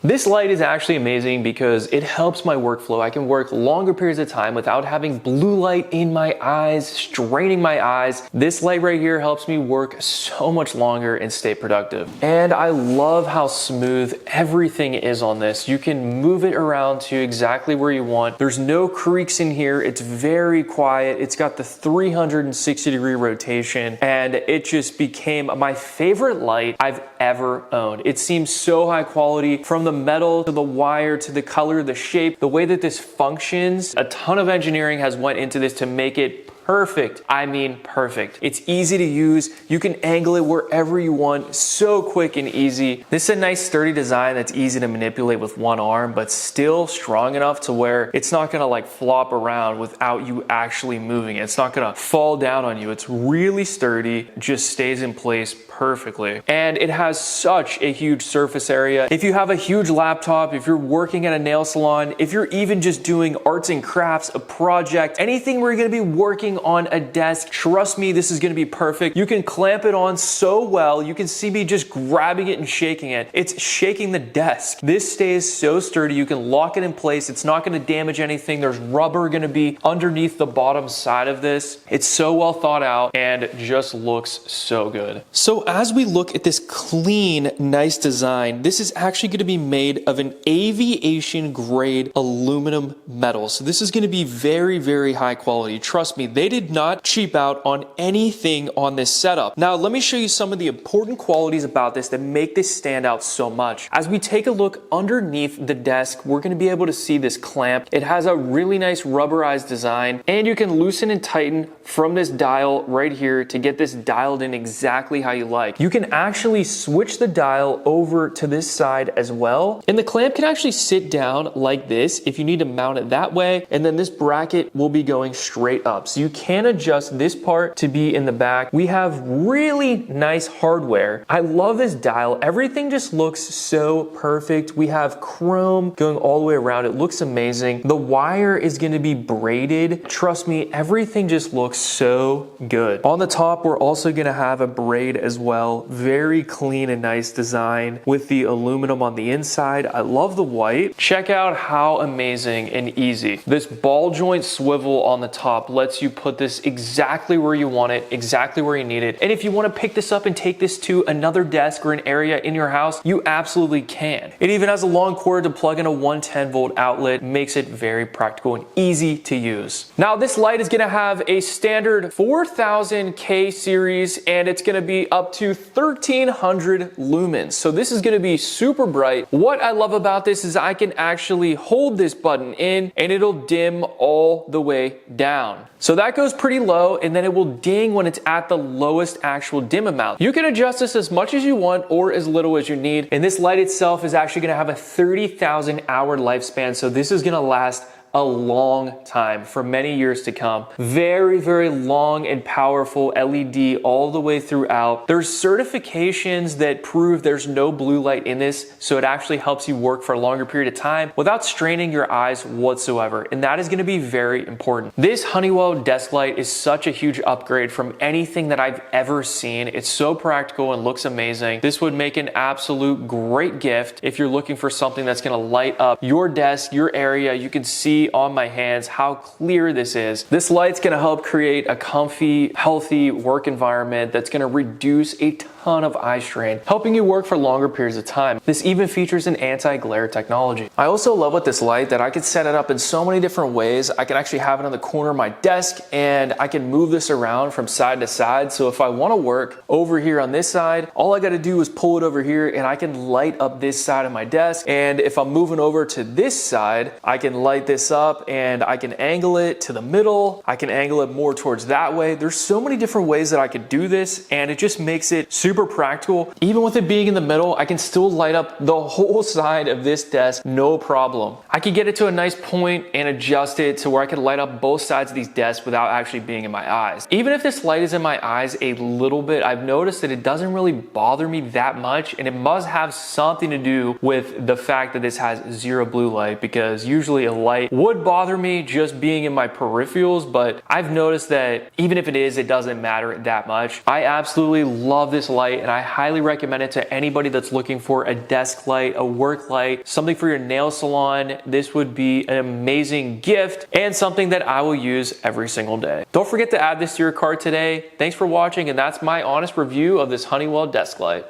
This light is actually amazing because it helps my workflow. I can work longer periods of time without having blue light in my eyes, straining my eyes. This light right here helps me work so much longer and stay productive. And I love how smooth everything is on this. You can move it around to exactly where you want. There's no creaks in here. It's very quiet. It's got the 360-degree rotation, and it just became my favorite light I've ever owned. It seems so high quality, from the metal to the wire to the color, the shape, the way that this functions. A ton of engineering has went into this to make it perfect. I mean, perfect. It's easy to use. You can angle it wherever you want. So quick and easy. This is a nice sturdy design that's easy to manipulate with one arm, but still strong enough to where it's not gonna like flop around without you actually moving it. It's not gonna fall down on you. It's really sturdy, just stays in place perfectly. And it has such a huge surface area. If you have a huge laptop, if you're working at a nail salon, if you're even just doing arts and crafts, a project, anything where you're gonna be working on a desk, trust me, this is gonna be perfect. You can clamp it on so well. You can see me just grabbing it and shaking it. It's shaking the desk. This stays so sturdy. You can lock it in place. It's not gonna damage anything. There's rubber gonna be underneath the bottom side of this. It's so well thought out and just looks so good. So as we look at this clean, nice design, this is actually gonna be made of an aviation grade aluminum metal. So this is gonna be very, very high quality. Trust me, they did not cheap out on anything on this setup. Now, let me show you some of the important qualities about this that make this stand out so much. As we take a look underneath the desk, we're gonna be able to see this clamp. It has a really nice rubberized design, and you can loosen and tighten from this dial right here to get this dialed in exactly how you like. You can actually switch the dial over to this side as well, and the clamp can actually sit down like this if you need to mount it that way, and then this bracket will be going straight up. So you can adjust this part to be in the back. We have really nice hardware. I love this dial. Everything just looks so perfect. We have chrome going all the way around. It looks amazing. The wire is going to be braided. Trust me, everything just looks so good. On the top, we're also going to have a braid as well. Very clean and nice design with the aluminum on the inside. I love the white. Check out how amazing and easy. This ball joint swivel on the top lets you put this exactly where you want it, exactly where you need it. And if you want to pick this up and take this to another desk or an area in your house, you absolutely can. It even has a long cord to plug in a 110 volt outlet, makes it very practical and easy to use. Now, this light is going to have a standard 4000 K series, and it's going to be up to 1300 lumens. So this is going to be super bright. What I love about this is I can actually hold this button in and it'll dim all the way down. So that goes pretty low, and then it will ding when it's at the lowest actual dim amount. You can adjust this as much as you want or as little as you need. And this light itself is actually gonna have a 30,000 hour lifespan. So this is gonna last a long time, for many years to come. Very, very long and powerful LED all the way throughout. There's certifications that prove there's no blue light in this, so it actually helps you work for a longer period of time without straining your eyes whatsoever, and that is gonna be very important. This Honeywell desk light is such a huge upgrade from anything that I've ever seen. It's so practical and looks amazing. This would make an absolute great gift if you're looking for something that's gonna light up your desk, your area. You can see on my hands how clear this is. This light's gonna help create a comfy, healthy work environment that's gonna reduce a ton of eye strain, helping you work for longer periods of time. This even features an anti-glare technology. I also love with this light that I can set it up in so many different ways. I can actually have it on the corner of my desk, and I can move this around from side to side. So if I wanna work over here on this side, all I gotta do is pull it over here and I can light up this side of my desk. And if I'm moving over to this side, I can light this up and I can angle it to the middle. I can angle it more towards that way. There's so many different ways that I could do this, and it just makes it super practical. Even with it being in the middle, I can still light up the whole side of this desk, no problem. I can get it to a nice point and adjust it to where I can light up both sides of these desks without actually being in my eyes. Even if this light is in my eyes a little bit, I've noticed that it doesn't really bother me that much, and it must have something to do with the fact that this has zero blue light, because usually a light would bother me just being in my peripherals, but I've noticed that even if it is, it doesn't matter that much. I absolutely love this light. light, and I highly recommend it to anybody that's looking for a desk light, a work light, something for your nail salon. This would be an amazing gift and something that I will use every single day. Don't forget to add this to your cart today. Thanks for watching, and that's my honest review of this Honeywell desk light.